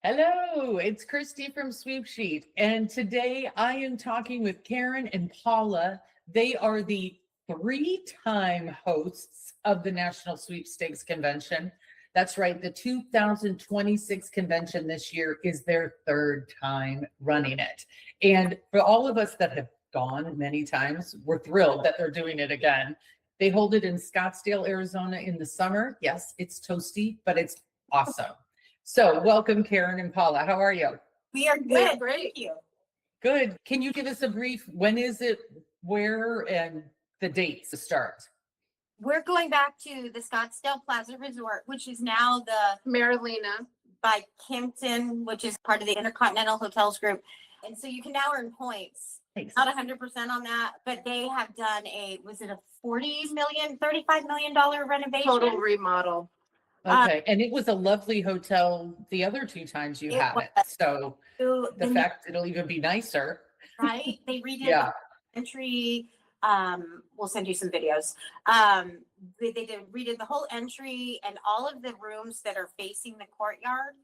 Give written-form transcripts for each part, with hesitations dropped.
Hello, it's Christy from SweepSheet, and today I am talking with Karen and Paula. They are the three-time hosts of the National Sweepstakes Convention. That's right, the 2026 convention this year is their third time running it. And for all of us that have gone many times, we're thrilled that they're doing it again. They hold it in Scottsdale, Arizona in the summer. Yes, it's toasty, but it's awesome. So welcome, Karen and Paula. How are you? We are good. Great. Thank you. Good. Can you give us a brief, when is it, where, and the dates to start? We're going back to the Scottsdale Plaza Resort, which is now the Marilena by Kimpton, which is part of the Intercontinental Hotels Group. And so you can now earn points. Thanks. Not 100% on that, but they have done was it a $35 million renovation? total remodel. Okay. And it was a lovely hotel the other two times you had it. So the fact it'll even be nicer. Right? They redid Yeah. the entry. We'll send you some videos. They redid the whole entry, and all of the rooms that are facing the courtyard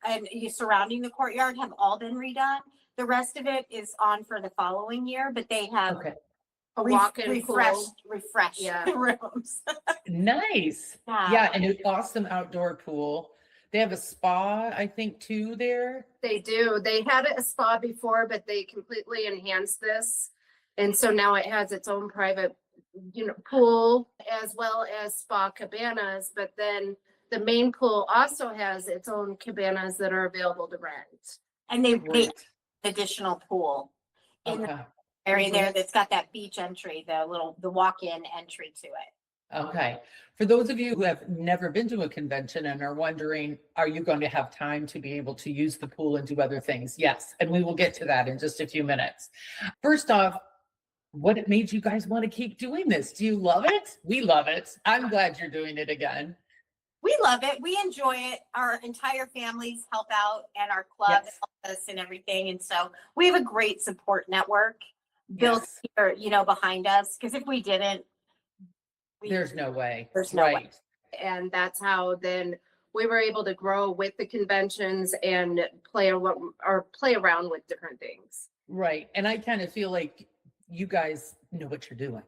and surrounding the courtyard have all been redone. The rest of it is on for the following year, but they have A walk-in refreshed Yeah. the rooms. Nice. Yeah. And an awesome outdoor pool. They have a spa, I think, too, there. They do. They had a spa before, but they completely enhanced this. And so now it has its own private, pool as well as spa cabanas. But then the main pool also has its own cabanas that are available to rent. And they Great. additional pool in Okay. the area there that's got that beach entry, the walk-in entry to it. Okay. For those of you who have never been to a convention and are wondering, are you going to have time to be able to use the pool and do other things? Yes. And we will get to that in just a few minutes. First off, what made you guys want to keep doing this? Do you love it? We love it. I'm glad you're doing it again. We love it. We enjoy it. Our entire families help out, and our club Yes. helps us and everything. And so we have a great support network built Yes. here, behind us. Because if we didn't, There's no way. There's no way. Right. And that's how then we were able to grow with the conventions and play around with different things. Right. And I kind of feel like you guys know what you're doing.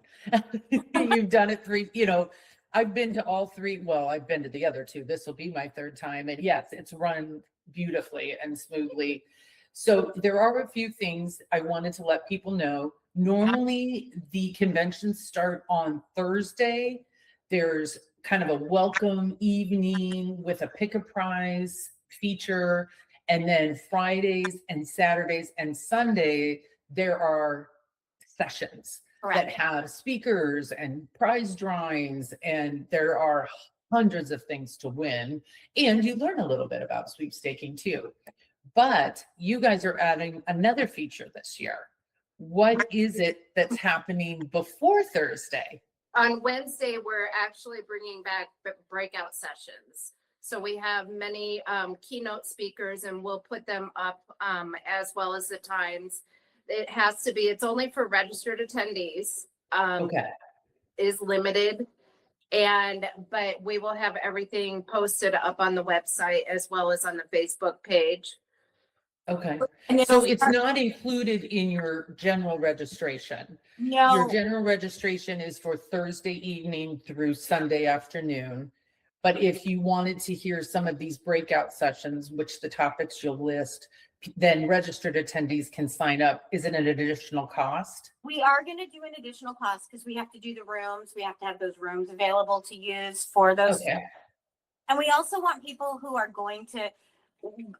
You've done it I've been to all three. Well, I've been to the other two. This will be my third time. And yes, it's run beautifully and smoothly. So there are a few things I wanted to let people know. Normally, the conventions start on Thursday. There's kind of a welcome evening with a pick a prize feature. And then Fridays and Saturdays and Sunday, there are sessions that have speakers and prize drawings, and there are hundreds of things to win. And you learn a little bit about sweepstaking too. But you guys are adding another feature this year. What is it that's happening before Thursday? On Wednesday, we're actually bringing back breakout sessions. So we have many keynote speakers, and we'll put them up as well as the times. It's only for registered attendees. Okay. Is limited. But we will have everything posted up on the website as well as on the Facebook page. Okay. And So it's not included in your general registration. no, Your general registration is for Thursday evening through Sunday afternoon. But if you wanted to hear some of these breakout sessions, which the topics you'll list, then registered attendees can sign up. Is it an additional cost? we are going to do an additional cost because we have to do the rooms. We have to have those rooms available to use for those. Okay. And we also want people who are going to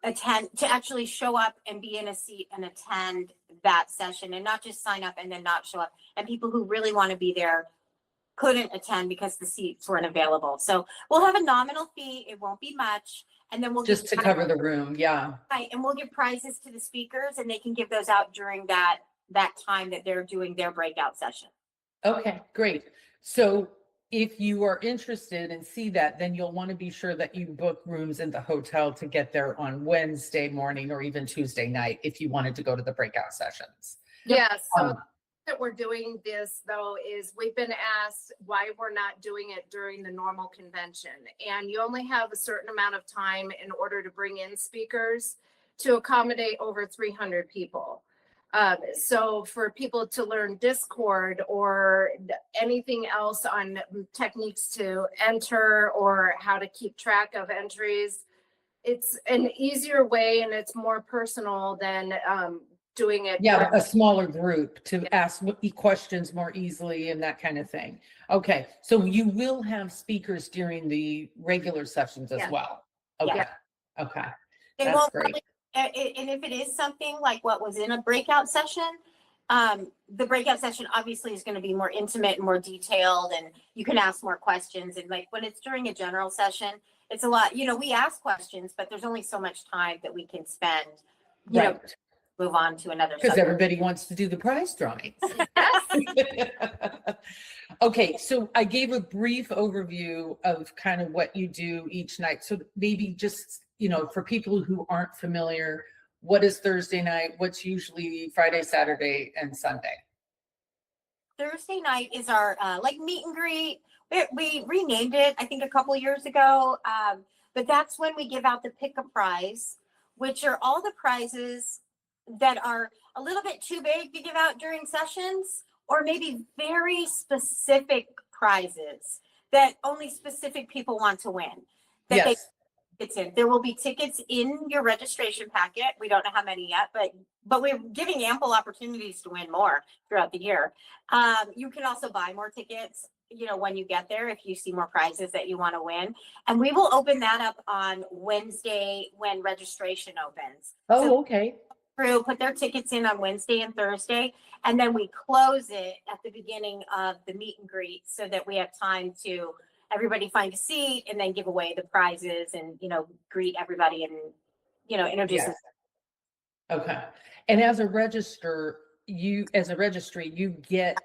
attend to actually show up and be in a seat and attend that session, and not just sign up and then not show up. And people who really want to be there couldn't attend because the seats weren't available. So we'll have a nominal fee. It won't be much. And then we'll Just to cover the room. Yeah. Right, and we'll give prizes to the speakers, and they can give those out during that time that they're doing their breakout session. Okay, great. So if you are interested and see that, then you'll want to be sure that you book rooms in the hotel to get there on Wednesday morning or even Tuesday night if you wanted to go to the breakout sessions. Yeah, so that we're doing this though is we've been asked why we're not doing it during the normal convention. And you only have a certain amount of time in order to bring in speakers to accommodate over 300 people. So for people to learn Discord or anything else on techniques to enter or how to keep track of entries, it's an easier way and it's more personal than doing it. Yeah, a smaller group to ask questions more easily and that kind of thing. Okay, so you will have speakers during the regular sessions as Yeah. well? Okay, Yeah. okay, It that's won't great. really- and if it is something like what was in a breakout session, the breakout session obviously is going to be more intimate and more detailed, and you can ask more questions. And like when it's during a general session, it's a lot, we ask questions, but there's only so much time that we can spend, Right, move on to another because subject. everybody wants to do the prize drawings. Okay, so I gave a brief overview of kind of what you do each night. So maybe just, for people who aren't familiar, what is Thursday night? What's usually Friday, Saturday, and Sunday? Thursday night is our like meet and greet. We renamed it, I think, a couple years ago. But that's when we give out the pick a prize, which are all the prizes that are a little bit too big to give out during sessions, or maybe very specific prizes that only specific people want to win. That Yes, it's in. There will be tickets in your registration packet. We don't know how many yet, but we're giving ample opportunities to win more throughout the year. You can also buy more tickets, when you get there, if you see more prizes that you want to win. And we will open that up on Wednesday when registration opens. oh, okay, Crew put their tickets in on Wednesday and Thursday, and then we close it at the beginning of the meet and greet so that we have time to everybody find a seat and then give away the prizes and, greet everybody and, introduce yes. them. Okay, and as a registry, you get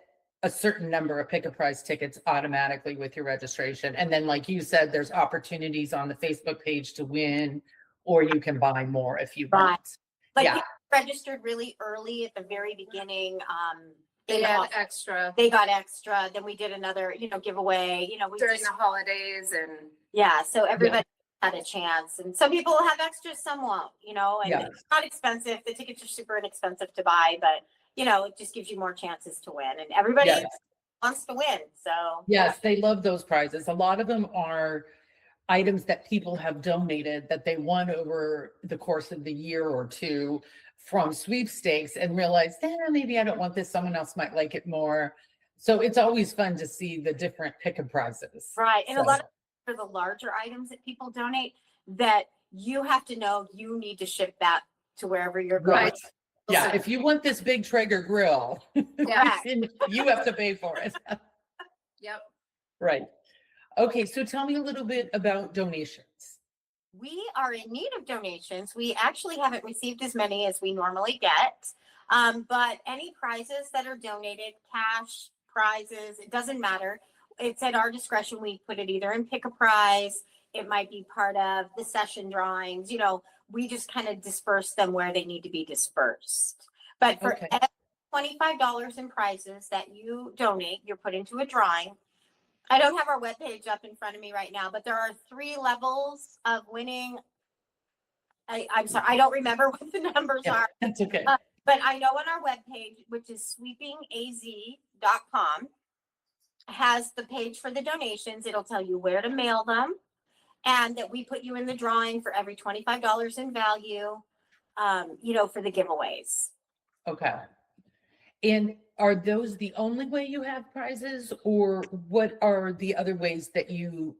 a certain number of pick a prize tickets automatically with your registration. And then, like you said, there's opportunities on the Facebook page to win, or you can buy more if you Right. want. Like Yeah. people registered really early at the very beginning. They had extra They got extra. Then we did another, giveaway. We during just, the holidays and so everybody had a chance. And some people will have extras, some won't. And Yeah. it's not expensive. The tickets are super inexpensive to buy, but it just gives you more chances to win. And everybody Yes. wants to win. So Yes, they love those prizes. A lot of them are items that people have donated that they won over the course of the year or two from sweepstakes and realized, maybe I don't want this. Someone else might like it more. So it's always fun to see the different pick a prizes. right. And So- a lot of for the larger items that people donate, that you have to know you need to ship that to wherever you're going. Right. Yeah, if you want this big Traeger grill, yeah, you have to pay for it. yep. Right. Okay, so tell me a little bit about donations. We are in need of donations. We actually haven't received as many as we normally get. But any prizes that are donated, cash prizes, it doesn't matter. It's at our discretion. We put it either in pick a prize. It might be part of the session drawings. We just kind of disperse them where they need to be dispersed. But for Okay. every $25 in prizes that you donate, you're put into a drawing. I don't have our webpage up in front of me right now, but there are 3 levels of winning. I'm sorry, I don't remember what the numbers Yeah, are, that's okay. but I know on our webpage, which is sweepingaz.com, has the page for the donations. It'll tell you where to mail them, and that we put you in the drawing for every $25 in value, for the giveaways. Okay. And are those the only way you have prizes, or what are the other ways that you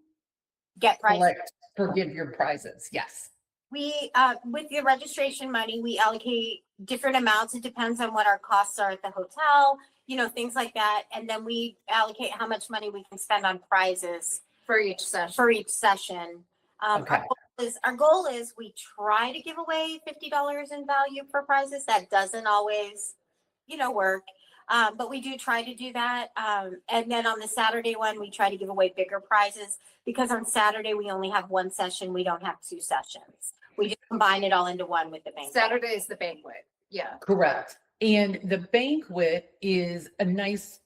Get prizes. give your prizes? Yes. We, with the registration money, we allocate different amounts. It depends on what our costs are at the hotel, things like that. And then we allocate how much money we can spend on prizes For each session. for each session. Okay. Our goal is we try to give away $50 in value for prizes. That doesn't always, work. But we do try to do that. And then on the Saturday one, we try to give away bigger prizes, because on Saturday we only have one session. We don't have 2 sessions. We just combine it all into one with the banquet. Saturday is the banquet. Yeah. Correct. And the banquet is a nice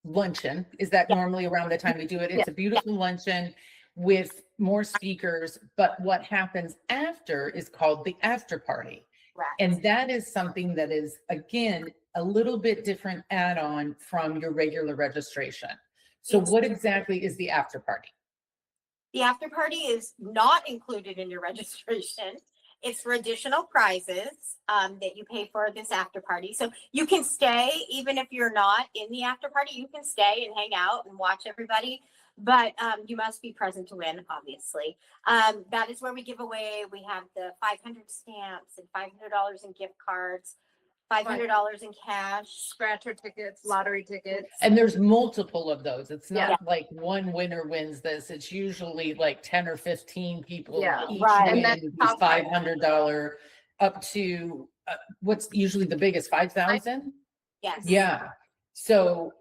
luncheon. Is that normally around the time we do it? It's a beautiful luncheon with more speakers, but what happens after is called the after party. Correct. And that is something that is, again, a little bit different add-on from your regular registration. So what exactly is the after party? The after party is not included in your registration. It's for additional prizes that you pay for this after party. So you can stay, even if you're not in the after party, you can stay and hang out and watch everybody. But you must be present to win, obviously. That is where we give away. We have the 500 stamps and $500 in gift cards, $500 in cash. Scratcher tickets, lottery tickets. And there's multiple of those. It's not Yeah. like one winner wins this. It's usually like 10 or 15 people. Yeah. Each Right. win And that's this top five. $500 up to what's usually the biggest, 5,000? Yes. Yeah. So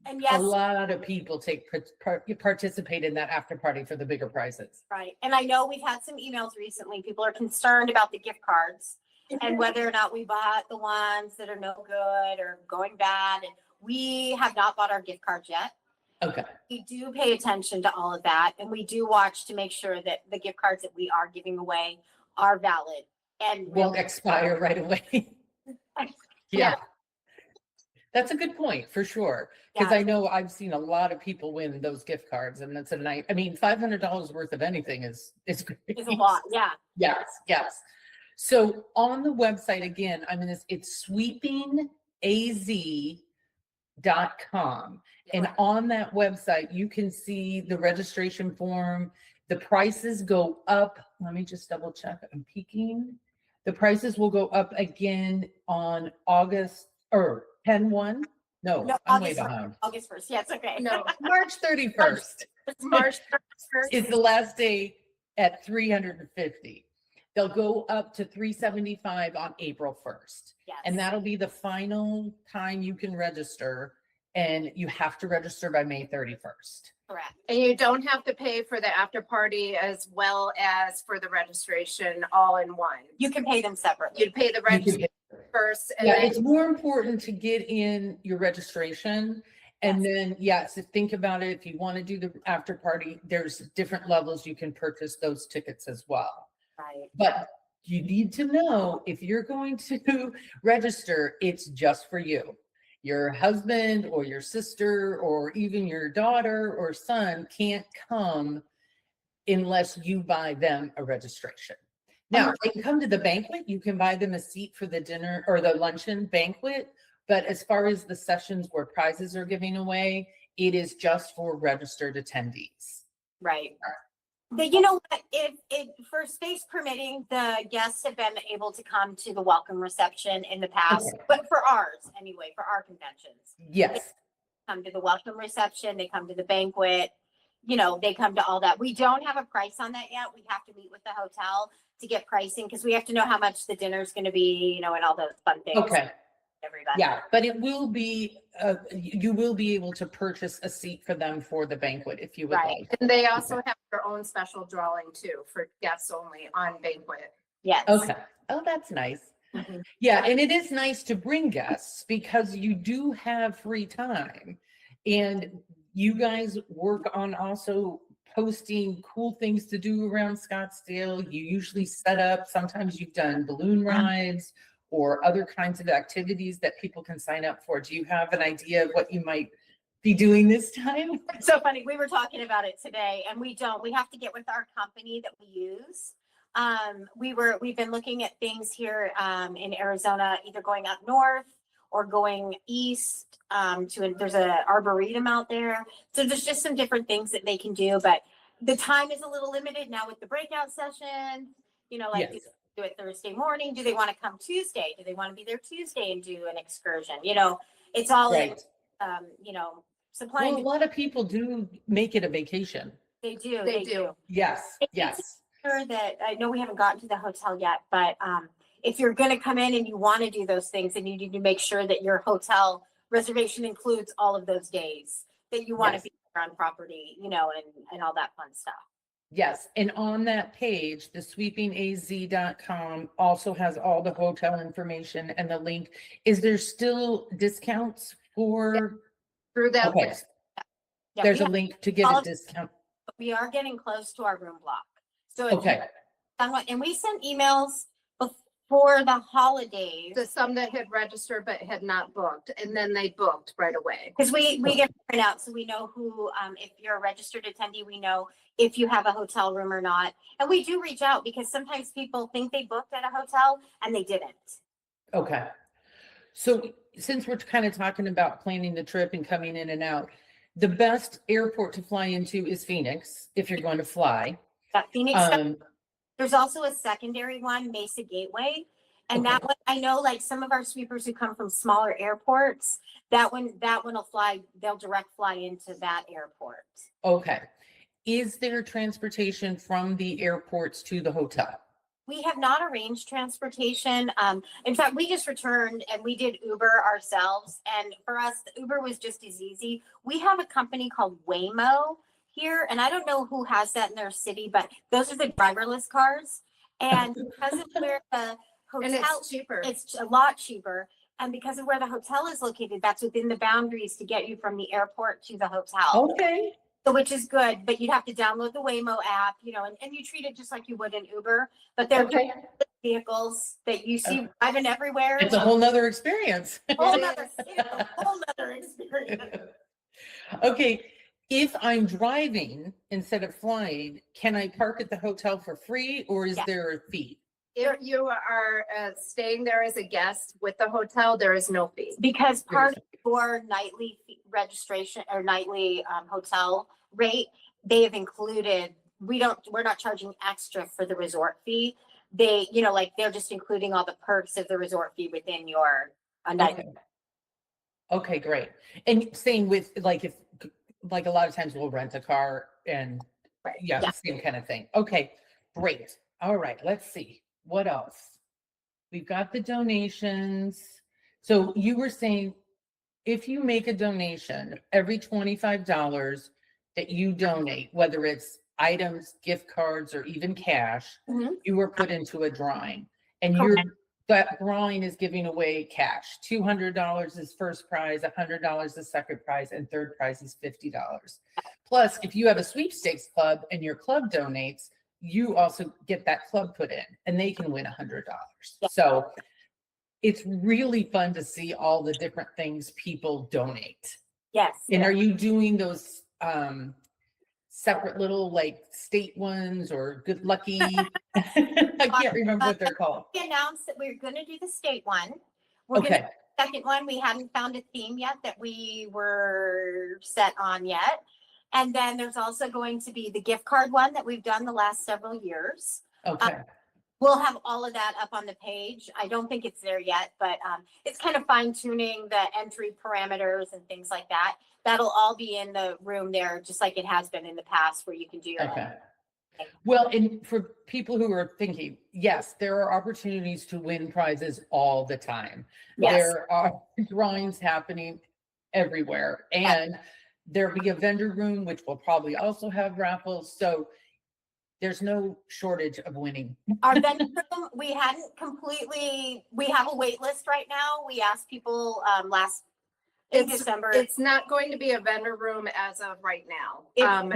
And a yes, lot of people participate in that after party for the bigger prizes. right. And I know we've had some emails recently. People are concerned about the gift cards and whether or not we bought the ones that are no good or going bad. And we have not bought our gift cards yet. Okay. We do pay attention to all of that, and we do watch to make sure that the gift cards that we are giving away are valid and Won't expire right away. Yeah. That's a good point for sure. Because Yeah. I know I've seen a lot of people win those gift cards, and it's a nice, I mean, $500 worth of anything is great. It's a lot. Yeah. Yes, yes. So on the website, again, it's sweepingaz.com. And on that website, you can see the registration form. The prices go up. Let me just double check. I'm peeking. The prices will go up again on August or 10/1. No, No, I'm way August 1st. behind. August 1st. Yeah, it's okay. No, March 31st it's March 31st. is the last day at 350. They'll go up to 375 on April 1st. Yes. And that'll be the final time you can register. And you have to register by May 31st. Correct. And you don't have to pay for the after party as well as for the registration all in one. You can pay them separately. You'd pay the You can registration get- first and Yeah, then it's more important to get in your registration. And then, yes, think about it. If you want to do the after party, there's different levels you can purchase those tickets as well. Right. But you need to know if you're going to register, it's just for you. Your husband or your sister or even your daughter or son can't come unless you buy them a registration. Now, they can come to the banquet. You can buy them a seat for the dinner or the luncheon banquet. But as far as the sessions where prizes are giving away, it is just for registered attendees. Right. But you know what? If for space permitting, the guests have been able to come to the welcome reception in the past, Okay. but for ours anyway, for our conventions, Yes. come to the welcome reception, they come to the banquet, you know, they come to all that. We don't have a price on that yet. We have to meet with the hotel to get pricing because we have to know how much the dinner is going to be, you know, and all those fun things. Okay. Everybody. Yeah, but it will be, you will be able to purchase a seat for them for the banquet if you would Right. like. and they also have their own special drawing too for guests only on banquet. Yes. Okay. Oh, that's nice. Mhm. Yeah, and it is nice to bring guests because you do have free time. And you guys work on also posting cool things to do around Scottsdale. You usually set up, sometimes you've done balloon rides or other kinds of activities that people can sign up for. Do you have an idea of what you might be doing this time? So funny. We were talking about it today and we have to get with our company that we use. We've been looking at things here in Arizona, either going up north or going east there's a arboretum out there. So there's just some different things that they can do, but the time is a little limited now with the breakout session, you know, like Yes. do it Thursday morning. Do they want to come Tuesday? Do they want to be there Tuesday and do an excursion? You know, it's all in, Right. you know, supplying. Well, a lot of people do make it a vacation. They do. They do. Yes, It's yes. Sure that I know we haven't gotten to the hotel yet, but if you're going to come in and you want to do those things, then you need to make sure that your hotel reservation includes all of those days that you want Yes. to be on property, you know, and all that fun stuff. Yes, and on that page, the sweepingaz.com also has all the hotel information and the link. Is there still discounts for? Through that. Okay, Yeah, there's a link to get all a of- discount. we are getting close to our room block. So if you Okay, and we sent emails before the holidays To some that had registered but had not booked, and then they booked right away. because we get printouts, so we know who, if you're a registered attendee, we know if you have a hotel room or not. And we do reach out because sometimes people think they booked at a hotel and they didn't. okay. So since we're kind of talking about planning the trip and coming in and out, the best airport to fly into is Phoenix, if you're going to fly. That Phoenix, Um, there's also a secondary one, Mesa Gateway. And that one, I know like some of our sweepers who come from smaller airports, that one will fly, they'll direct fly into that airport. okay. Is there transportation from the airports to the hotel? We have not arranged transportation. In fact, we just returned and we did Uber ourselves. And for us, the Uber was just as easy. We have a company called Waymo here, and I don't know who has that in their city, but those are the driverless cars. And because of where the And hotel, it's cheaper. it's a lot cheaper. And because of where the hotel is located, that's within the boundaries to get you from the airport to the hotel. Okay, So which is good, but you'd have to download the Waymo app, and you treat it just like you would an Uber, but they're okay. vehicles that you see driving everywhere. It's a whole nother experience. Whole nother, whole nother experience. Okay, if I'm driving instead of flying, can I park at the hotel for free or is Yeah. there a fee? If you are staying there as a guest with the hotel, there is no fee. Because part of your nightly registration or nightly hotel rate, they have included, we're not charging extra for the resort fee. They, like they're just including all the perks of the resort fee within your night. Okay. Okay, great. And same with like a lot of times we'll rent a car and Right. yeah, same kind of thing. Okay, great. All right, let's see. What else? We've got the donations. So you were saying if you make a donation, every $25 that you donate, whether it's items, gift cards, or even cash, Mhm. you were put into a drawing. And Correct. that drawing is giving away cash. $200 is first prize, $100 is second prize, and third prize is $50. Plus, if you have a sweepstakes club and your club donates, you also get that club put in and they can win $100. Yeah. So it's really fun to see all the different things people donate. Yes. And are you doing those separate little like state ones or good lucky? I can't remember what they're called. We announced that we we're going to do the state one. We're going to Okay, second one, we hadn't found a theme yet that we were set on yet. And then there's also going to be the gift card one that we've done the last several years. okay, We'll have all of that up on the page. I don't think it's there yet, but it's kind of fine tuning the entry parameters and things like that. That'll all be in the room there, just like it has been in the past where you can do okay. Well, and for people who are thinking, yes, there are opportunities to win prizes all the time. Yes. There are drawings happening everywhere and there'll be a vendor room, which will probably also have raffles. So there's no shortage of winning. Our vendor room, we have a wait list right now. We asked people in December. It's not going to be a vendor room as of right now.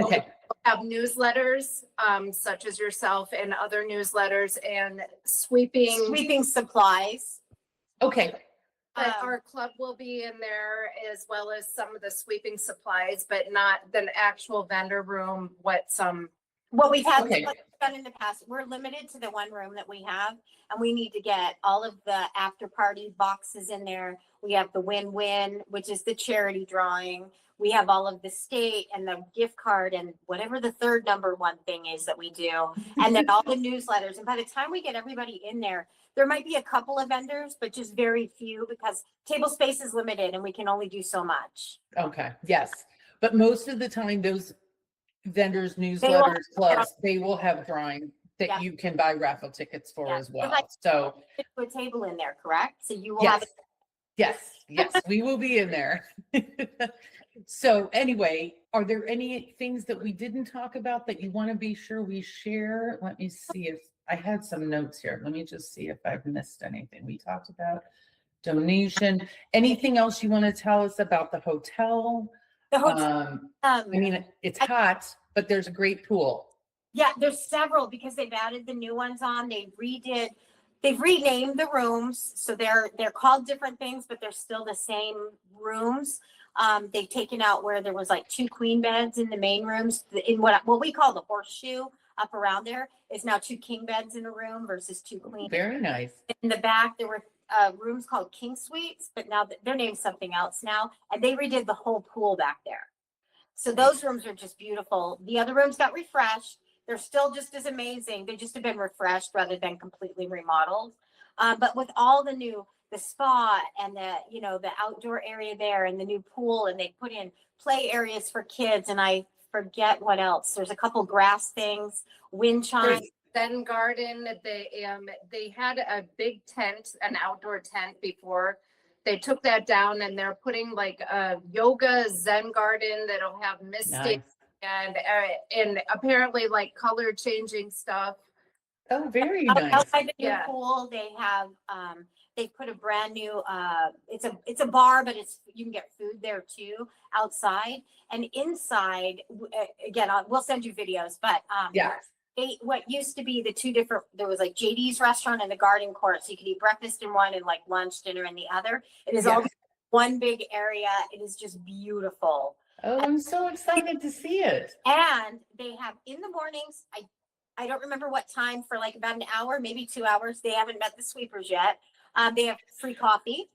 Okay, Have newsletters, such as yourself and other newsletters and sweeping. Supplies. okay, But our club will be in there as well as some of the sweeping supplies, but not the actual vendor room, what We've had Okay. what we've done in the past. We're limited to the one room that we have, and we need to get all of the after party boxes in there. We have the win-win, which is the charity drawing. We have all of the state and the gift card and whatever the third number one thing is that we do, and then all the newsletters. And by the time we get everybody in there might be a couple of vendors, but just very few because table space is limited and we can only do so much. okay, yes. But most of the time, those vendors, will newsletters, have- clubs, they will have drawing Yeah. that you can buy raffle tickets for Yeah. as well. Like- So Put a table in there, correct? So you will yes, have Yes, we will be in there. So anyway, are there any things that we didn't talk about that you want to be sure we share? Let me see if I had some notes here. Let me just see if I've missed anything. We talked about donation. Anything else you want to tell us about the hotel? The hotel, I mean, it's hot, but there's a great pool. yeah, there's several because they've added the new ones on. They've renamed the rooms, so they're called different things, but they're still the same rooms. They've taken out where there was like 2 queen beds in the main rooms. In what we call the horseshoe up around there is now 2 king beds in a room versus 2 queen. Very nice. In the back, there were rooms called king suites, but now they're named something else now, and they redid the whole pool back there. So those rooms are just beautiful. The other rooms got refreshed. They're still just as amazing. They just have been refreshed rather than completely remodeled. But with all the spa and the outdoor area there and the new pool, and they put in play areas for kids, and I forget what else. There's a couple grass things, wind chimes. Zen garden, they had a big tent, an outdoor tent before. They took that down and they're putting like a yoga Zen garden that'll have mystic and apparently like color changing stuff. Oh, very nice. Outside the new Yeah. pool, they have they put a brand new it's a bar, but you can get food there too outside, and inside again we'll send you videos, but what used to be the 2 different, there was like JD's restaurant and the garden court, so you could eat breakfast in one and like lunch, dinner in the other. It is all one big area. It is just beautiful. Oh, I'm so excited to see it. And they have in the mornings, I don't remember what time, for like about an hour, maybe 2 hours. They haven't met the sweepers yet. They have free coffee.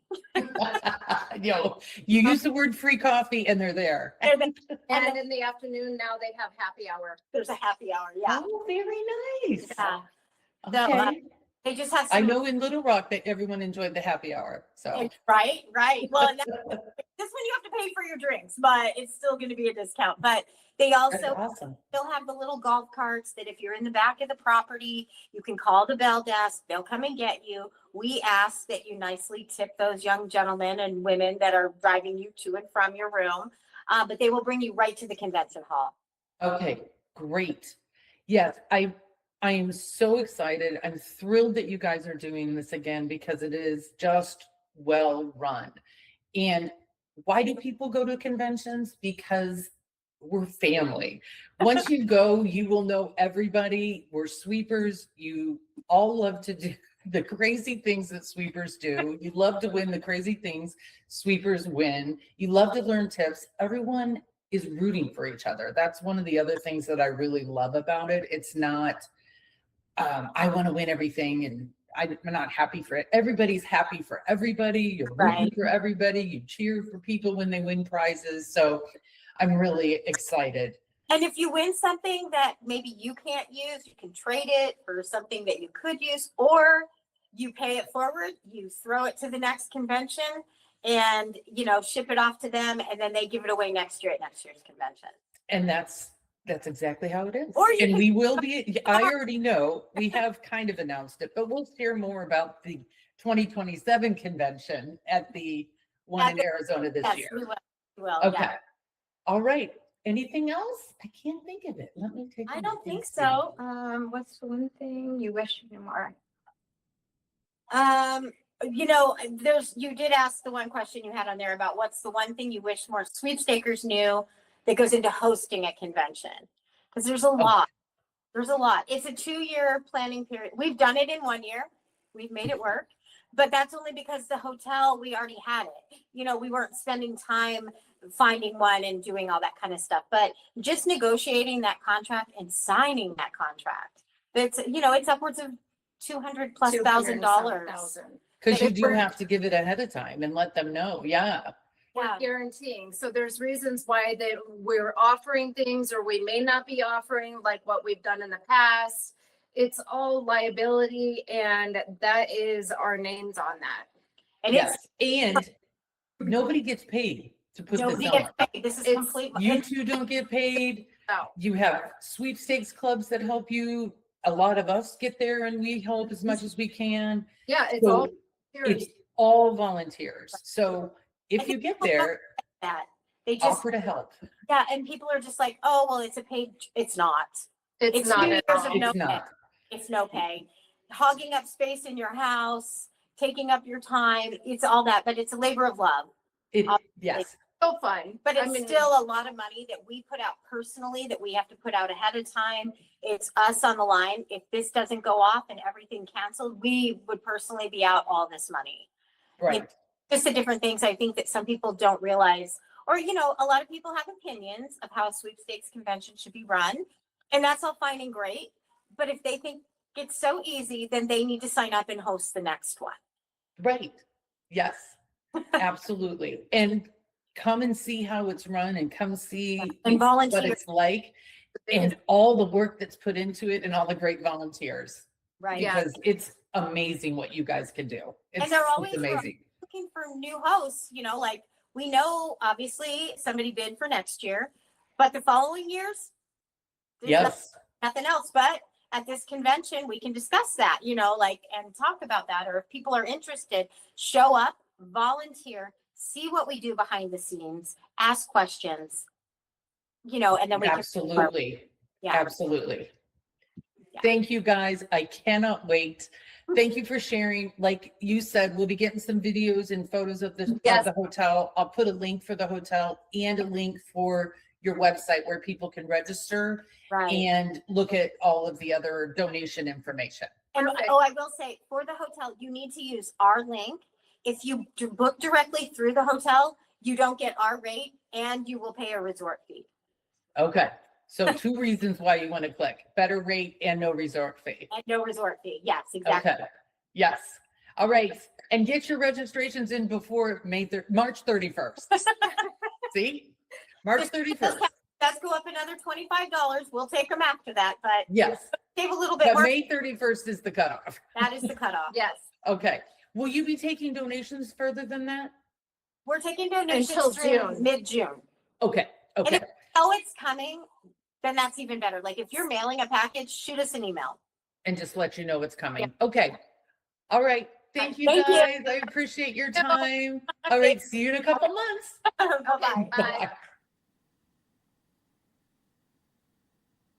You use the word free coffee and they're there. And in the afternoon now they have happy hour. There's a happy hour. Yeah. Oh, very nice. Yeah. Okay. They just have I some, know in Little Rock that everyone enjoyed the happy hour. So right. Well, this one you have to pay for your drinks, but it's still going to be a discount. But they that's also awesome. still have the little golf carts that if you're in the back of the property, you can call the bell desk. They'll come and get you. We ask that you nicely tip those young gentlemen and women that are driving you to and from your room, but they will bring you right to the convention hall. Okay, great. Yes, I am so excited. I'm thrilled that you guys are doing this again because it is just well run. And why do people go to conventions? Because we're family. Once you go, you will know everybody. We're sweepers. You all love to do the crazy things that sweepers do. You love to win the crazy things sweepers win. You love to learn tips. Everyone is rooting for each other. That's one of the other things that I really love about it. It's not, I want to win everything and I'm not happy for it. Everybody's happy for everybody. You're rooting for everybody. You cheer for people when they win prizes. So I'm really excited. And if you win something that maybe you can't use, you can trade it for something that you could use, or you pay it forward, you throw it to the next convention and, ship it off to them. And then they give it away next year at next year's convention. And that's exactly how it is. Or you and can- we will be, I already know, we have kind of announced it, but we'll share more about the 2027 convention at the one in Arizona this Yes, year. we will. Okay. Yeah. All right. Anything else? I can't think of it. Let me take. I a don't think see. so. What's the one thing you wish you knew more? You did ask the one question you had on there about what's the one thing you wish more sweepstakers knew that goes into hosting a convention. Because there's a lot. There's a lot. It's a 2-year planning period. We've done it in 1 year. We've made it work. But that's only because the hotel, we already had it. We weren't spending time finding one and doing all that kind of stuff. But just negotiating that contract and signing that contract, it's upwards of $200,000+. Because you do have to give it ahead of time and let them know. Yeah. Yeah. Guaranteeing. So there's reasons why that we're offering things or we may not be offering, like what we've done in the past. It's all liability, and that is our names on that. And yes. And nobody gets paid to put nobody this gets on. paid. This is complete. You two don't get paid. No. You have sweepstakes clubs that help you. A lot of us get there and we help as much as we can. Yeah, it's So all it's all volunteers. So if you get there, That they just, offer to help. yeah, and people are just like, oh, well, it's a paid, it's not. It's not 2 at years of all. no It's pay. not. It's no pay. Hogging up space in your house, taking up your time, it's all that, but it's a labor of love. Yes, So fun. But I it's mean, still a lot of money that we put out personally, that we have to put out ahead of time. It's us on the line. If this doesn't go off and everything canceled, we would personally be out all this money. right. Just the different things I think that some people don't realize, or, you know, a lot of people have opinions of how a sweepstakes convention should be run. And that's all fine and great. But if they think it's so easy, then they need to sign up and host the next one. Right. Yes, absolutely. And come and see how it's run and come see And what volunteer, it's like and all the work that's put into it and all the great volunteers. right? Yeah. Because it's amazing what you guys can do. It's, they're it's always amazing. Looking for new hosts, you know, like we know obviously somebody bid for next year, but the following years, there's Yes, nothing else. But at this convention, we can discuss that, you know, like, and talk about that. Or if people are interested, show up, volunteer, see what we do behind the scenes, ask questions, you know, and then we can. absolutely. Yeah. Absolutely. Yeah. Thank you guys. I cannot wait. Thank you for sharing. Like you said, we'll be getting some videos and photos of Yes. of the hotel. I'll put a link for the hotel and a link for your website where people can register Right. and look at all of the other donation information. And Perfect. oh, I will say for the hotel, you need to use our link. If you book directly through the hotel, you don't get our rate and you will pay a resort fee. Okay. So 2 reasons why you want to click: better rate and no resort fee. And no resort fee. Yes, exactly. Okay. Yes. All right. And get your registrations in before March 31st. See? March 31st. Does go up another $25. We'll take them after that, but Yes. save a little bit But more. May 31st is the cutoff. That is the cutoff. Yes. Okay. Will you be taking donations further than that? We're taking donations Until through June. mid-June. Okay. Okay. Oh, it's coming, then that's even better. Like if you're mailing a package, shoot us an email. And just let you know it's coming. Okay. All right. Thank you Thank you. guys. I appreciate your time. All right. See you in a couple months. Bye-bye. Bye. Bye.